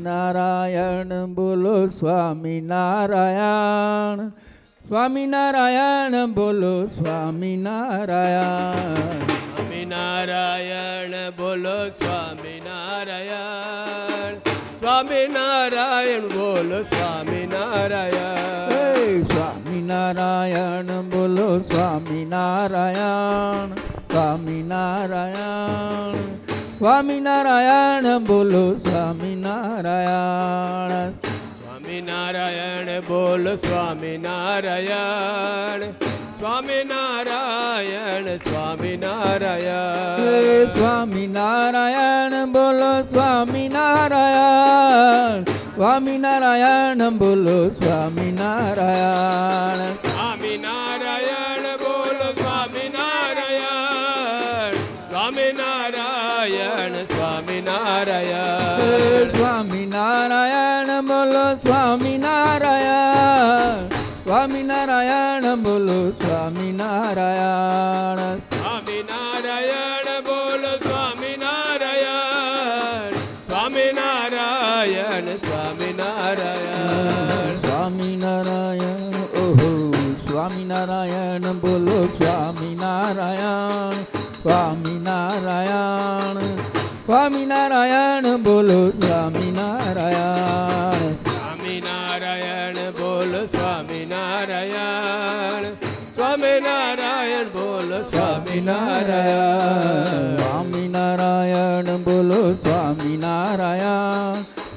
સ્વામિનારાયણ બોલો સ્વામિનારાયણ સ્વામિનારાયણ બોલો સ્વામિનારાયણ સ્વામિનારાયણ બોલો સ્વામિનારાયણ સ્વામિનારાયણ બોલો સ્વામિનારાયણ હે સ્વામિનારાયણ બોલો સ્વામિનારાયણ સ્વામિનારાયણ સ્વામિનારાયણ બોલો સ્વામિનારાયણ સ્વામિનારાયણ બોલો સ્વામિનારાયણ સ્વામિનારાયણ હે સ્વામિનારાયણ સ્વામિનારાયણ બોલો સ્વામિનારાયણ સ્વામિનારાયણ બોલો સ્વામિનારાયણ સ્વામિનારાયણ બોલો સ્વામિનારાયણ સ્વામિનારાયણ હે સ્વામિનારાયણ સ્વામિનારાયણ બોલો સ્વામિનારાયણ સ્વામિનારાયણ બોલો સ્વામિનારાયણ સ્વામિનારાયણ બોલો સ્વામિનારાયણ સ્વામિનારાયણ સ્વામિનારાયણ સ્વામિનારાયણ ઓહો સ્વામિનારાયણ બોલો સ્વામિનારાયણ સ્વામિનારાયણ સ્વામિનારાયણ બોલો સ્વામિનારાયણ સ્વામિનારાયણ બોલો સ્વામિનારાયણ સ્વામિનારાયણ બોલો સ્વામિનારાયણ સ્વામિનારાયણ બોલો સ્વામિનારાયણ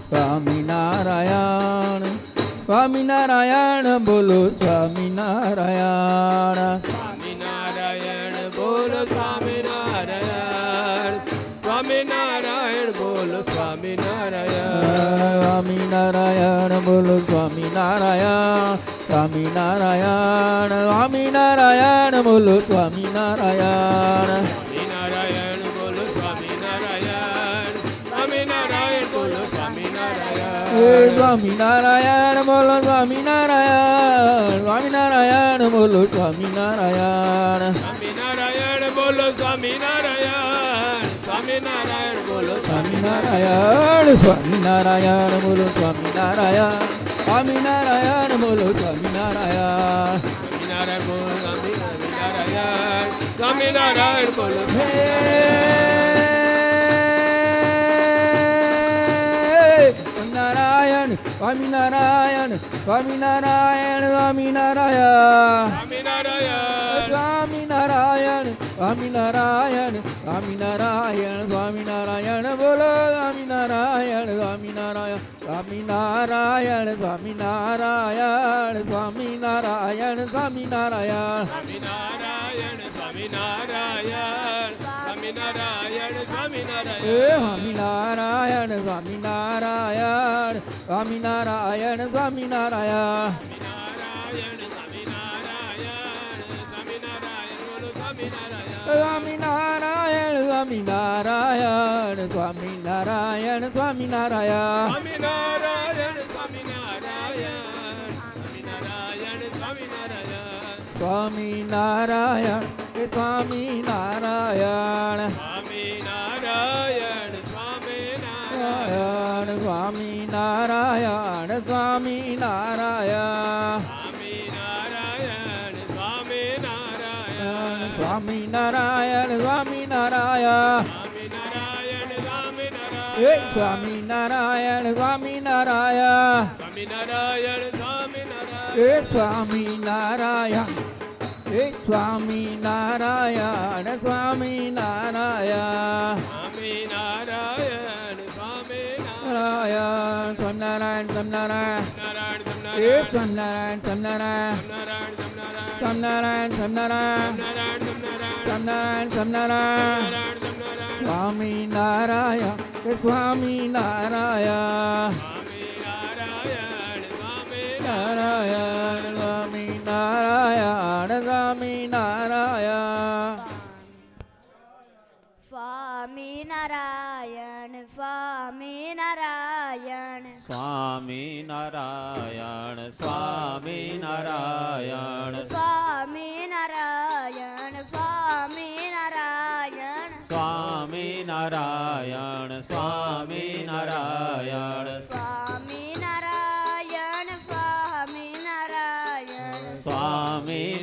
સ્વામિનારાયણ સ્વામિનારાયણ બોલો સ્વામિનારાયણ સ્વામિનારાયણ બોલો સ્વામિનારાયણ સ્વામિનારાયણ બોલો સ્વામિનારાયણ સ્વામિનારાયણ બોલો સ્વામિનારાયણ સ્વામિનારાયણ સ્વામિનારાયણ બોલો સ્વામિનારાયણ સ્વામિનારાયણ બોલો સ્વામિનારાયણ સ્વામિનારાયણ બોલો સ્વામિનારાયણ હે સ્વામિનારાયણ બોલો સ્વામિનારાયણ સ્વામિનારાયણ બોલો સ્વામિનારાયણ સ્વામિનારાયણ બોલો સ્વામિનારાયણ સ્વામિનારાયણ બોલો સ્વામિનારાયણ સ્વામિનારાયણ બોલો સ્વામિનારાયણ સ્વામિનારાયણ બોલો સ્વામિનારાયણ સ્વામિનારાયણ બોલો સ્વામિનારાયણ સ્વામિનારાયણ બોલો હે સ્વામિનારાયણ સ્વામિનારાયણ સ્વામિનારાયણ સ્વામિનારાયણ સ્વામિનારાયણ સ્વામિનારાયણ સ્વામિનારાયણ સ્વામિનારાયણ સ્વામિનારાયણ બોલો સ્વામિનારાયણ સ્વામિનારાયણ સ્વામિનારાયણ સ્વામિનારાયણ સ્વામિનારાયણ સ્વામિનારાયણ સ્વામિનારાયણ સ્વામિનારાયણ સ્વામિનારાયણ સ્વામિનારાયણ હે સ્વામિનારાયણ સ્વામિનારાયણ સ્વામિનારાયણ સ્વામિનારાયણ સ્વામિનારાયણ સ્વામિનારાયણ સ્વામિનારાયણ બોલો સ્વામિનારાયણ સ્વામિનારાયણ સ્વામિનારાયણ સ્વામિનારાયણ સ્વામિનારાયણ સ્વામિનારાયણ સ્વામિનારાયણ સ્વામિનારાયણ સ્વામિનારાયણ સ્વામિનારાયણ હે સ્વામિનારાયણ સ્વામિનારાયણ સ્વામિનારાયણ સ્વામિનારાયણ સ્વામિનારાયણ સ્વામિનારાયણ સ્વામિનારાયણ સ્વામિનારાયણ સ્વામિનારાયણ સ્વામિનારાયણ સ્વામિનારાયણ હે સ્વામિનારાયણ સ્વામિનારાયણ હે સ્વામિનારાયણ હે સ્વામિનારાયણ સ્વામિનારાયણ સ્વામિનારાયણ સ્વામિનારાયણ સ્વામિનારાયણ સ્વામિનારાયણ હે સ્વામિનારાયણ સ્વામિનારાયણ સ્વામિનારાયણ સ્વામિનારાયણ સ્વામિનારાયણ સ્વામિનારાયણ સ્વામિનારાયણ હે સ્વામિનારાયણ નારાયણ સ્વામિનારાયણ સ્વામિનારાયણ સ્વામિનારાયણ સ્વામિનારાયણ સ્વામિનારાયણ સ્વામિનારાયણ સ્વામિનારાયણ સ્વામિનારાયણ સ્વામિનારાયણ સ્વામિનારાયણ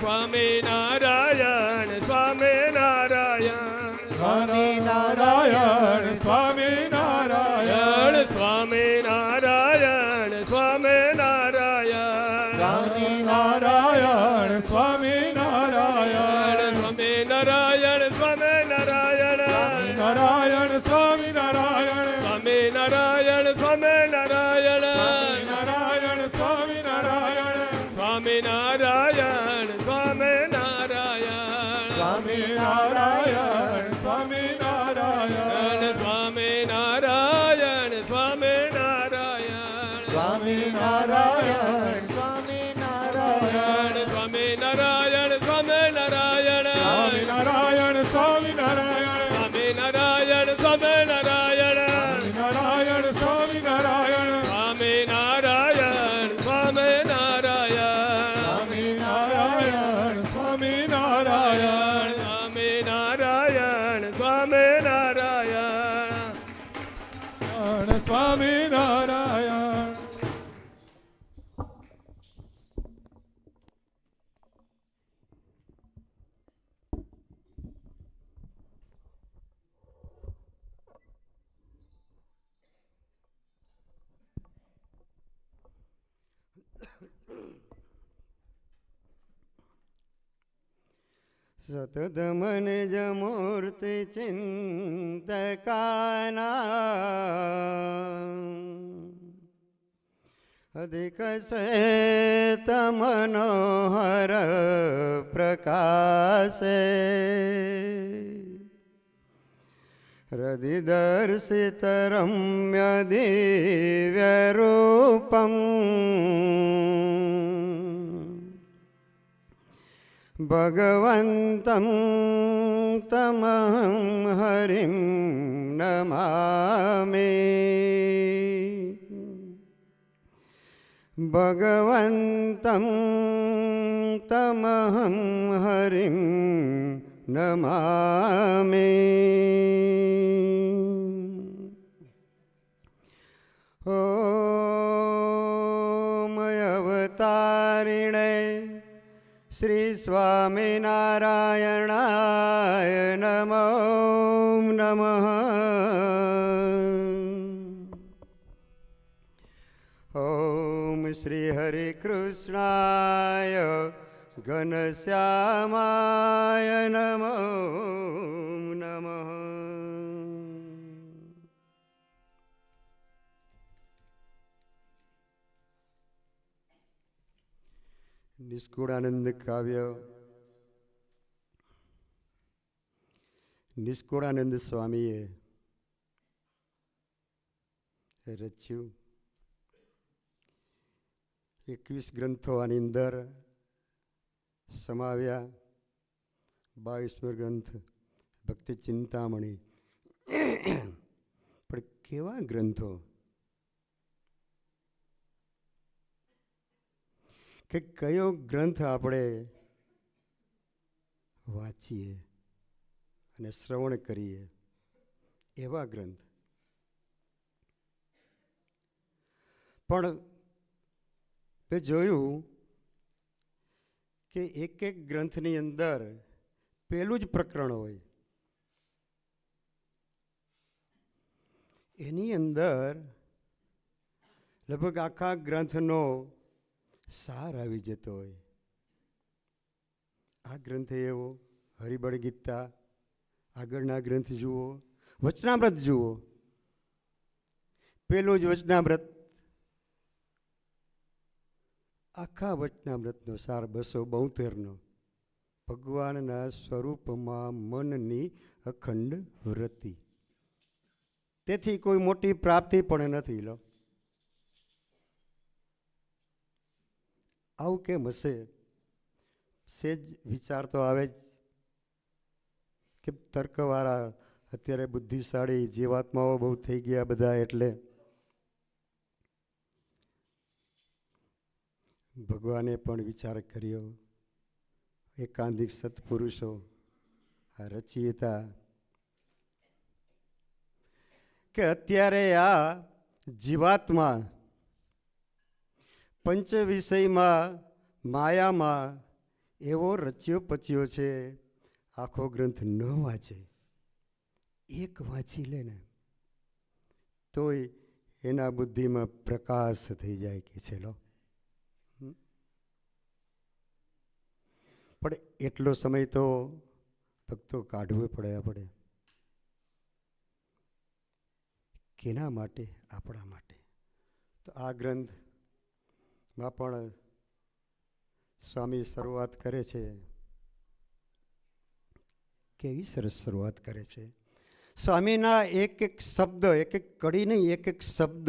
સ્વામી નારાયણ સ્વામી નારાયણ સ્વામી નારાયણ સ્વામી નારાયણ સ્વામી નારાયણ સ્વામી નારાયણ સ્વામી નારાયણ સ્વામી નારાયણ સ્વામી નારાયણ સ્વામી નારાયણ નારાયણ સ્વામી નારાયણ સ્વામી નારાયણ સ્વામી નારાયણ નારાયણ સ્વામી નારાયણ સ્વામી નારાયણ સ્વામી નારાયણ સ્વામી નારાયણ સ્વામી નારાયણ સ્વામી નારાયણ સ્વામી નારાયણ સ્વામી નારાયણ સ્વામી નારાયણ સ્વામી નારાયણ સ્વામી નારાયણ સ્વામી નારાયણ સ્વામી નારાયણ સ્વામી નારાયણ સ્વામી નારાયણ નારાયણ સ્વામી નારાયણ સ્વામી નારાયણ સ્વામી નારાયણ સ્વામી નારાયણ સ્વામી નારાયણ સ્વામી નારાયણ સ્વામી નારાયણ સ્વામી નારાયણ સતતમન જમૂર્તિ ચિંતકાના અધિક શ્વેત મનોહર પ્રકાશે હૃદિદર્શિત રમ્ય દિવ્ય રૂપમ ભગવન્तं તમહં હરિં નમામિ ભગવન્तं તમહં હરિં નમામિ ઓમ અવતારિણે શ્રી સ્વામિનારાયણાય નમો નમઃ ઓમ શ્રી હરે કૃષ્ણાય ઘનશ્યામાય નમો નમઃ નિષ્કુળાનંદ કાવ્ય નિષ્કુળાનંદ સ્વામીએ રચ્યું. 21 ગ્રંથો આની અંદર સમાવ્યા. 22મો ગ્રંથ ભક્તિ ચિંતામણી. પણ કેવા ગ્રંથો કે કયો ગ્રંથ આપણે વાંચીએ અને શ્રવણ કરીએ એવા ગ્રંથ. પણ મેં જોયું કે એક એક ગ્રંથની અંદર પેલું જ પ્રકરણ હોય, એની અંદર લગભગ આખા ગ્રંથનો સાર આવી જતો હોય. આ ગ્રંથ એવો, હરિબળ ગીતા, આગળના ગ્રંથ જુઓ, વચનામૃત જુઓ. પેલું જ વચનામૃત, આખા વચનામૃતનો સાર 272નો ભગવાનના સ્વરૂપમાં મનની અખંડ વૃત્તિ. તેથી કોઈ મોટી પ્રાપ્તિ પણ નથી. લો આવું કેમ હશે? સેજ વિચાર તો આવે જ કે તર્કવાળા અત્યારે બુદ્ધિશાળી જીવાત્માઓ બહુ થઈ ગયા બધા, એટલે ભગવાને પણ વિચાર કર્યો. એકાંતિક સત્પુરુષો, આ રચયિતા, કે અત્યારે આ જીવાત્મા પંચ વિષયમાં, માયામાં એવો રચ્યો પચ્યો છે, આખો ગ્રંથ ન વાંચે, એક વાંચી લે ને તોય એના બુદ્ધિમાં પ્રકાશ થઈ જાય કે ચલો. પણ એટલો સમય તો ભક્તો કાઢવો પડે આપણે. કેના માટે? આપણા માટે. તો આ ગ્રંથમાં પણ સ્વામી શરૂઆત કરે છે. કેવી સરસ શરૂઆત કરે છે. સ્વામીના એક એક શબ્દ, એક એક કડી નહીં, એક એક શબ્દ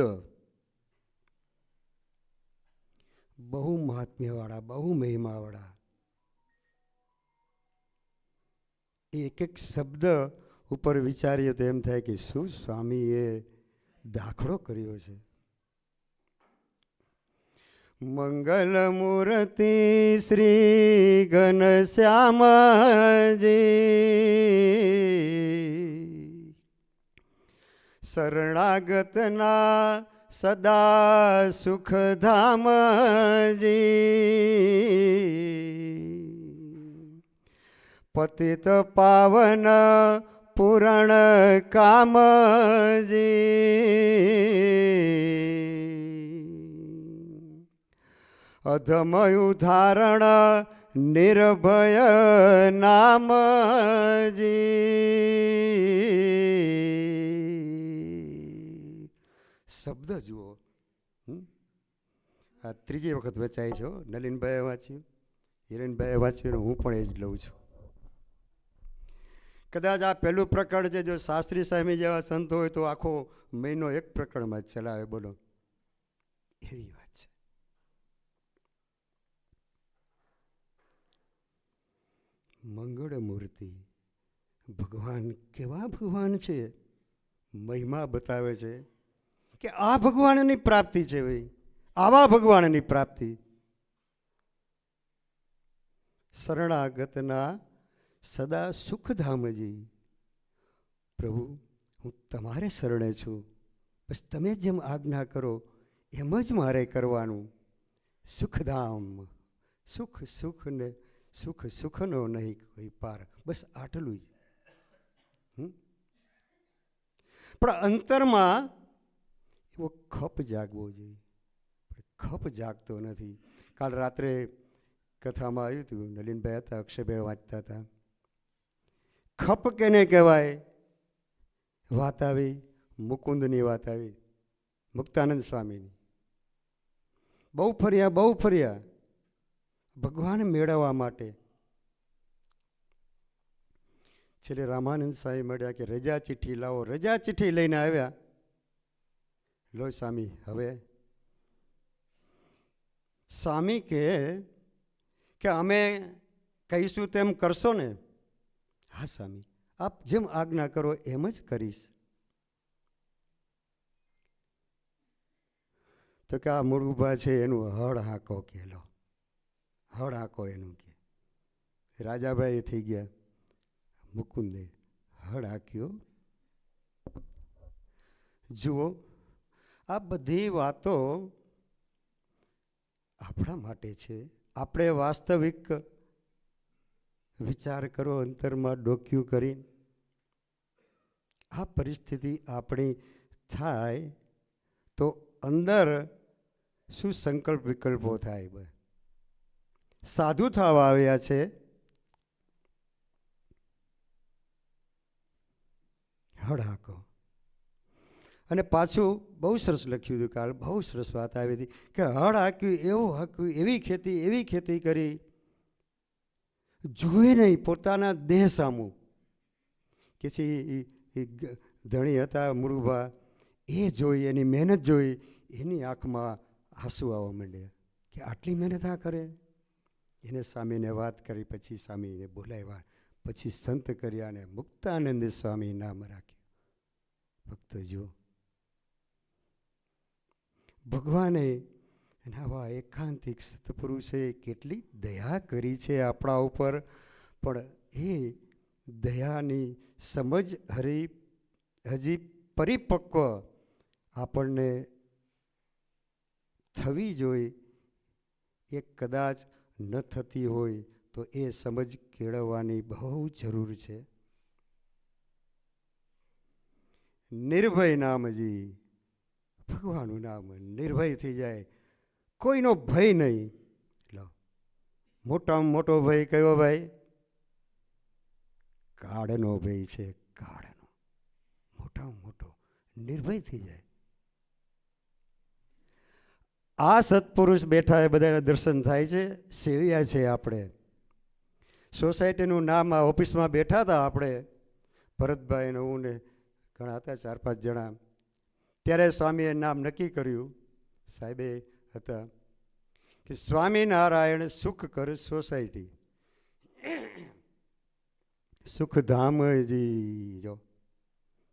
બહુ મહાત્મ્યવાળા, બહુ મહિમાવાળા. એક એક શબ્દ ઉપર વિચારીએ તો એમ થાય કે શું સ્વામીએ દાખલો કર્યો છે. મંગલ મૂર્તિ શ્રી ઘનશ્યામજી, શરણાગતના સદા સુખધામજી, પતિત પાવન પૂરણ કામજી, અધમ ઉદાહરણ નિર્ભય નામજી. શબ્દ જુઓ. આ ત્રીજી વખત વચાય છે. નલિનભાઈએ વાંચ્યું, હિરેનભાઈએ વાંચ્યું, હું પણ એ જ લઉં છું. કદાચ આ પહેલું પ્રકરણ છે. જો શાસ્ત્રી સ્વામી જેવા સંતો હોય તો આખો મહિનો એક પ્રકરણમાં જ ચલાવે. બોલો, એવી વાત છે. મંગળ મૂર્તિ ભગવાન કેવા ભગવાન છે, મહિમા બતાવે છે કે આ ભગવાનની પ્રાપ્તિ છે. ભાઈ, આવા ભગવાનની પ્રાપ્તિ. શરણાગતના સદા સુખધામજી, પ્રભુ હું તમારે શરણે છું, બસ તમે જેમ આજ્ઞા કરો એમ જ મારે કરવાનું. સુખધામ, સુખ સુખ ને સુખ સુખનો નહીં કોઈ પાર, બસ આટલું જ. પણ અંતરમાં એવો ખપ જાગવો જોઈએ. પણ ખપ જાગતો નથી. કાલ રાત્રે કથામાં આવ્યું હતું, નલિનભાઈ હતા, અક્ષયભાઈ વાંચતા હતા. ખપ કેને કહેવાય? વાત આવી મુકુંદની વાત આવી, મુક્તાનંદ સ્વામીની. બહુ ફર્યા ભગવાન મેળવવા માટે. છેલ્લે રામાનંદ સ્વામી મળ્યા કે રજા ચિઠ્ઠી લાવો. રજા ચિઠ્ઠી લઈને આવ્યા. લો સ્વામી, હવે સ્વામી કે અમે કહીશું તેમ કરશો ને? હા સ્વામી, આપ જેમ આજ્ઞા કરો એમ જ કરીશ. તો કે આ મુરુભા છે એનું હળ હાંકો કે લો, હળ હાંકો એનું કે. રાજાભાઈ થઈ ગયા, મુકુંદે હળ હાંક્યો. જુઓ, આ બધી વાતો આપણા માટે છે. આપણે વાસ્તવિક વિચાર કરો, અંતરમાં ડોક્યું કરી. આ પરિસ્થિતિ આપણી થાય તો અંદર શું સંકલ્પ વિકલ્પો થાય. સાધુ થવા આવ્યા છે, હળ હાંકો. અને પાછું બહુ સરસ લખ્યું હતું કાલ, બહુ સરસ વાત આવી હતી કે હળ હાંક્યું, એવું હાંક્યું, એવી ખેતી કરી, જુએ નહીં પોતાના દેહ સામું. કે છે એ ધણી હતા મુરુભા, એ જોઈ, એની મહેનત જોઈ, એની આંખમાં આંસુ આવવા માંડ્યા કે આટલી મહેનત આ કરે. એને સ્વામીને વાત કરી, પછી સ્વામીને બોલાવ્યા, પછી સંત કર્યા અને મુક્તાનંદ સ્વામી નામ રાખ્યું. ભક્તો જુઓ, ભગવાને આવા એકાંતિક સત્પુરુષે કેટલી દયા કરી છે આપણા ઉપર. પણ એ દયાની સમજ હજી પરિપક્વ આપણને થવી જોઈએ. એ કદાચ ન થતી હોય તો એ સમજ કેળવવાની બહુ જરૂર છે. નિર્ભય નામજી, ભગવાનનું નામ, નિર્ભય થઈ જાય, કોઈનો ભય નહીં. લો, મોટામાં મોટો ભય કયો ભાઈ? કાળનો ભય છે, કાળનો. મોટામાં મોટો નિર્ભય થઈ જાય. આ સત્પુરુષ બેઠા એ બધા દર્શન થાય છે, સેવ્યા છે. આપણે સોસાયટીનું નામ આ ઓફિસમાં બેઠા હતા, આપણે ભરતભાઈ ને હું ને ઘણા હતા, 4-5 જણા. ત્યારે સ્વામીએ નામ નક્કી કર્યું, સાહેબે હતા, કે સ્વામિનારાયણ સુખ કર સોસાયટી, સુખધામજી. જો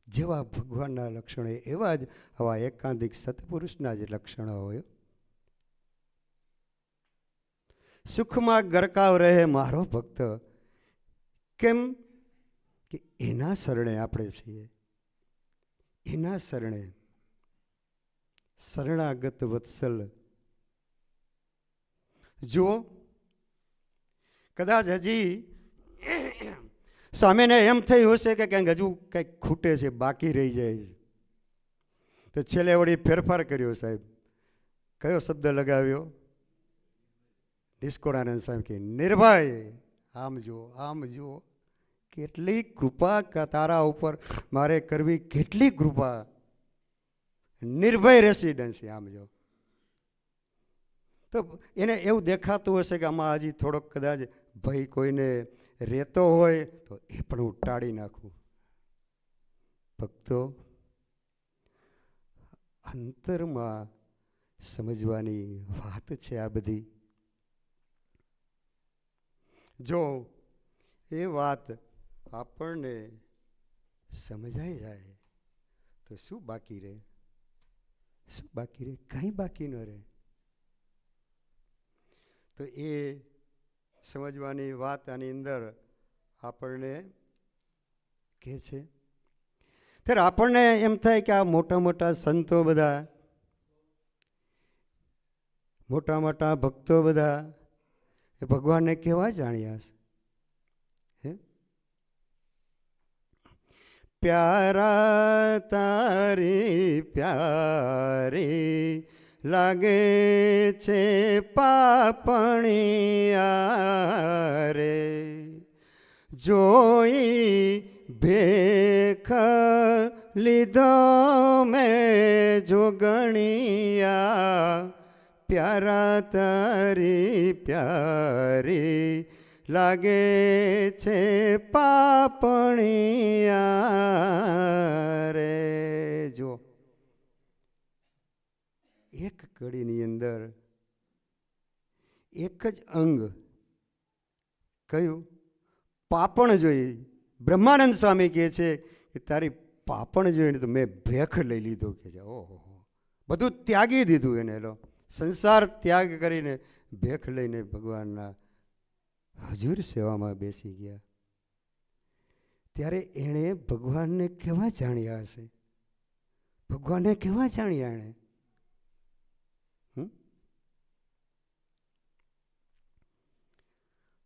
જેવા ભગવાનના લક્ષણો એવા જ આવા એકાંતિક સત્પુરુષના જ લક્ષણો હોય. સુખમાં ગરકાવ રહે મારો ભક્ત. કેમ કે એના શરણે આપણે છીએ, એના શરણે. શરણાગત વત્સલ. જુઓ, કદાચ હજી સ્વામીને એમ થયું હશે કે ક્યાંક હજુ કંઈક ખૂટે છે, બાકી રહી જાય છે, તો છેલ્લે વળી ફેરફાર કર્યો. સાહેબ કયો શબ્દ લગાવ્યો? નિષ્કોળાનંદ સાહેબ કે નિર્ભય. આમ જુઓ, આમ જુઓ, કેટલી કૃપા તારા ઉપર મારે કરવી, કેટલી કૃપા. નિર્ભય રેસિડન્સી. આમ જો, તો એને એવું દેખાતું હશે કે આમાં હજી થોડોક કદાચ ભય કોઈને રહેતો હોય તો એ પણ હું ટાળી નાખું. ભક્તો, અંતરમાં સમજવાની વાત છે આ બધી. જો એ વાત આપણને સમજાઈ જાય તો શું બાકી રહે? શું બાકી રહે? કંઈ બાકી ન રહે. તો એ સમજવાની વાત આની અંદર આપણને કહે છે. ત્યારે આપણને એમ થાય કે આ મોટા મોટા સંતો બધા, મોટા મોટા ભક્તો બધા એ ભગવાનને કેવા જાણ્યા છે? હે, પ્યારા તારી પ્યારી લાગે છે પાપણિયા રે, જોઈ ભેખ લીધો મેં જોગણિયા, પ્યારા તારી પ્યારી લાગે છે પાપણિયા રે. જો એક કડીની અંદર એક જ અંગ કયું? પાપણ જોઈ. બ્રહ્માનંદ સ્વામી કહે છે કે તારી પાપણ જોઈને તો મેં ભેખ લઈ લીધો. કે છે ઓહો, બધું ત્યાગી દીધું એને. લો, સંસાર ત્યાગ કરીને ભેખ લઈને ભગવાનના હજુર સેવામાં બેસી ગયા. ત્યારે એણે ભગવાનને કેવા જાણ્યા હશે? ભગવાનને કેવા જાણ્યા એણે?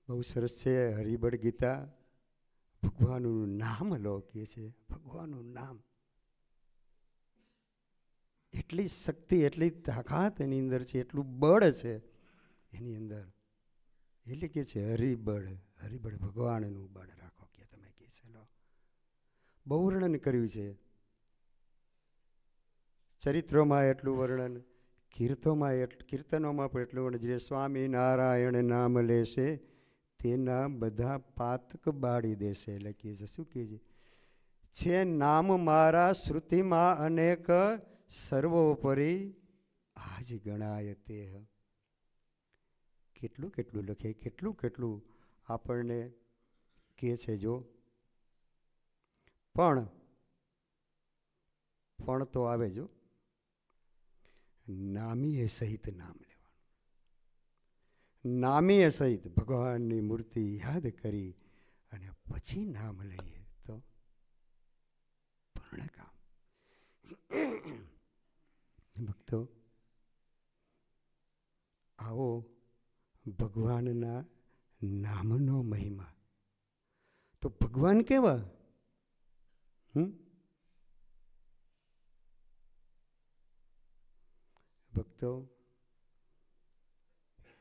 બહુ સરસ છે હરિબળ ગીતા. ભગવાનનું નામ લો કે છે. ભગવાનનું નામ, એટલી શક્તિ, એટલી તાકાત એની અંદર છે, એટલું બળ છે એની અંદર. એટલે કે છે હરિબળ. હરિબળ, ભગવાનનું બળ રાખો કે તમે કે છે. લો, બહુ વર્ણન કર્યું છે. ચરિત્રોમાં એટલું વર્ણન, કીર્તનોમાં પણ એટલું વર્ણન. જે સ્વામિનારાયણ નામ લેશે તેના બધા પાતક બાળી દેશે. લખીએ છે. શું કહે છે? નામ મારા શ્રુતિમાં અનેક, સર્વોપરી આજ ગણાય તે. કેટલું કેટલું લખે, કેટલું કેટલું આપણને કહે છે. જો પણ તો આવે. જો નામીએ સહિત નામ લેવાનું. નામીએ સહિત ભગવાનની મૂર્તિ યાદ કરી અને પછી નામ લઈએ તો પૂર્ણ કામ. ભક્તો, આવો ભગવાનના નામનો મહિમા. તો ભગવાન કેવા? ભક્તો,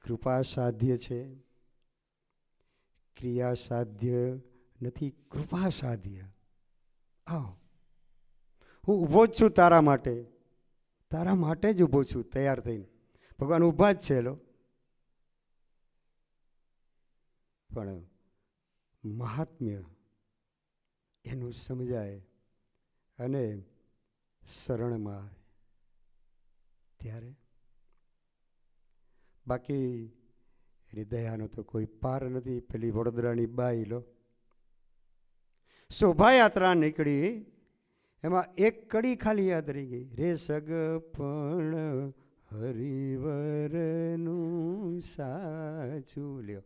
કૃપા સાધ્ય છે, ક્રિયા સાધ્ય નથી, કૃપા સાધ્ય. આવો, હું ઊભો જ છું તારા માટે, તારા માટે જ ઊભો છું તૈયાર થઈને. ભગવાન ઊભા જ છે લો. પણ મહાત્મ્ય એનું સમજાય અને શરણમાં આવે ત્યારે. બાકી એની દયાનો તો કોઈ પાર નથી. પેલી વડોદરાની બાઈ લો, શોભાયાત્રા નીકળી, એમાં એક કડી ખાલી યાદ રહી ગઈ, રે સગપણ હરિવરનું સાચું. લ્યો,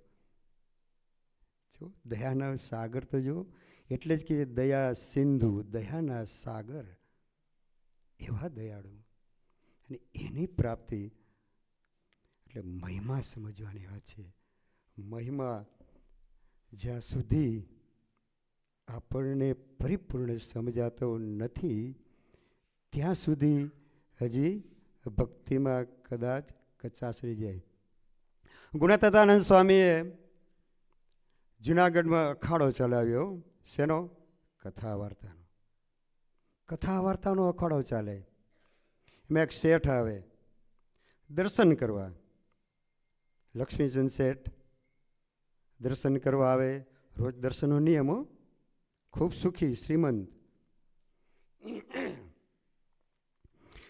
જો દયાના સાગર તો જો, એટલે જ કે દયા સિંધુ, દયાના સાગર, એવા દયાળુ. અને એની પ્રાપ્તિ એટલે મહિમા સમજવાની વાત છે. મહિમા જ્યાં સુધી આપણને પરિપૂર્ણ સમજાતો નથી ત્યાં સુધી હજી ભક્તિમાં કદાચ કચાશ રહી જાય. ગુણાતીતાનંદ સ્વામીએ જુનાગઢમાં અખાડો ચલાવ્યો. શેનો? કથા વાર્તાનો. કથા વાર્તાનો અખાડો ચાલે. એમાં એક શેઠ આવે દર્શન કરવા, લક્ષ્મીચંદ શેઠ દર્શન કરવા આવે. રોજ દર્શનનો નિયમો, ખૂબ સુખી શ્રીમંત.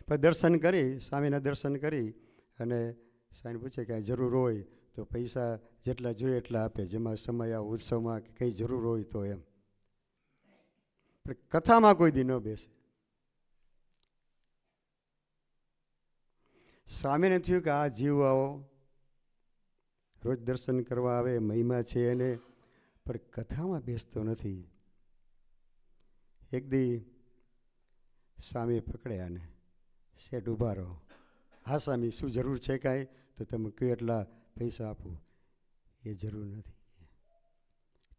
પણ દર્શન કરી, સ્વામીના દર્શન કરી અને સ્વામી પૂછે કે જરૂર હોય તો પૈસા જેટલા જોઈએ એટલા આપે, જેમાં સમય આ ઉત્સવમાં કે કંઈ જરૂર હોય તો એમ. પણ કથામાં કોઈ દી ન બેસે. સ્વામીને થયું કે આ જીવ આવો રોજ દર્શન કરવા આવે, મહિમા છે એને, પણ કથામાં બેસતો નથી. એક દી સ્વામી પકડ્યા ને, શેઠ ઊભા રહો. હા સ્વામી, શું જરૂર છે કાંઈ? તો તમે કહો એટલા પૈસા આપું. એ જરૂર નથી,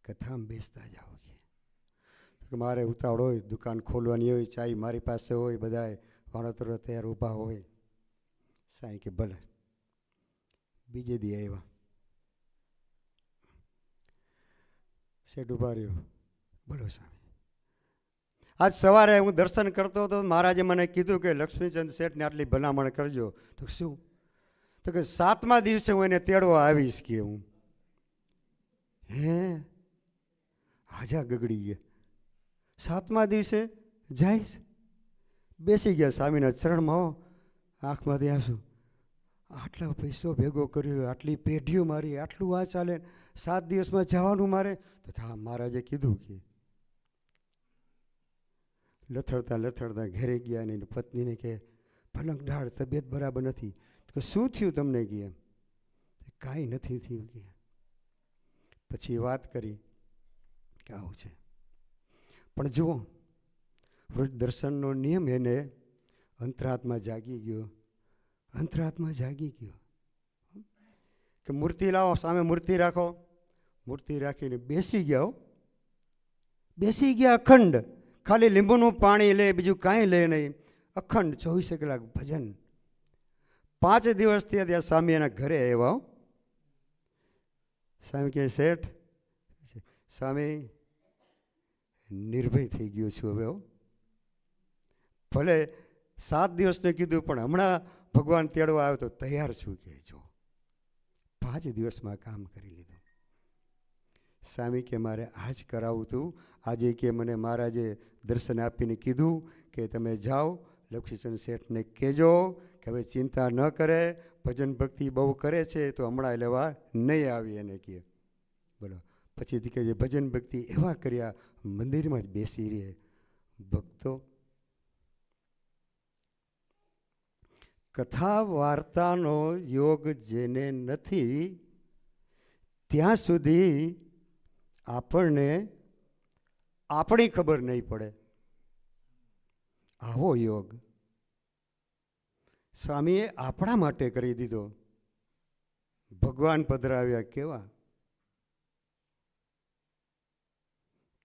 કથામાં બેસતા જાઓ કે મારે ઉતાવળ હોય, દુકાન ખોલવાની હોય, ચાય મારી પાસે હોય, બધાય વાણોતરો તૈયાર ઊભા હોય. સાંઈ કે ભલે. બીજે દી આવ્યા, શેઠ ઊભા રહ્યો. બોલો સ્વામી, આજ સવારે હું દર્શન કરતો હતો, મહારાજે મને કીધું કે લક્ષ્મીચંદ શેઠને આટલી ભલામણ કરજો. તો શું? તો કે 7મા દિવસે હું એને તેડવા આવીશ કે. હું હે હાજા ગગડી ગયા. 7મા દિવસે જઈશ? બેસી ગયા સ્વામીના ચરણમાં. હો, આંખમાંથી આંસુ. આટલો પૈસો ભેગો કર્યો, આટલી પેઢીઓ મારી, આટલું આ ચાલે, 7 દિવસમાં જવાનું મારે? તો કે હા, મહારાજે કીધું કે. લથડતા લથડતા ઘરે ગયા ને પત્નીને કે પલંગ ડાળ, તબિયત બરાબર નથી. તો શું થયું તમને? કે કાંઈ નથી થયું કે. પછી વાત કરી કે આવું છે. પણ જુઓ, રોજ દર્શનનો નિયમ એને અંતરાત્મા જાગી ગયો. અંતરાત્મા જાગી ગયો કે મૂર્તિ લાવો, સામે મૂર્તિ રાખો. મૂર્તિ રાખીને બેસી ગયા. બેસી ગયા અખંડ. ખાલી લીંબુનું પાણી લે, બીજું કાંઈ લે નહીં. અખંડ 24 કલાક ભજન. 5 દિવસથી ત્યાં સ્વામી એના ઘરે આવ્યા. સ્વામી કહે શેઠ, સ્વામી નિર્ભય થઈ ગયો છું હવે. ભલે 7 દિવસને કીધું, પણ હમણાં ભગવાન તેડવા આવ્યો તો તૈયાર છું કે. જો 5 દિવસમાં કામ કરી લીધું. સ્વામી કે મારે આજ કરાવું હતું. આજે કે મને મહારાજે દર્શન આપીને કીધું કે તમે જાઓ, લક્ષ્મીચંદ શેઠને કહેજો કે હવે ચિંતા ન કરે, ભજન ભક્તિ બહુ કરે છે તો હમણાં લેવા નહીં આવી એને કહે. બોલો, પછીથી કહે છે ભજન ભક્તિ એવા કર્યા, મંદિરમાં જ બેસી રહે. ભક્તો, કથા વાર્તાનો યોગ જેને નથી ત્યાં સુધી આપણને આપણી ખબર નહીં પડે. આવો યોગ સ્વામીએ આપણા માટે કરી દીધો. ભગવાન પધરાવ્યા કેવા.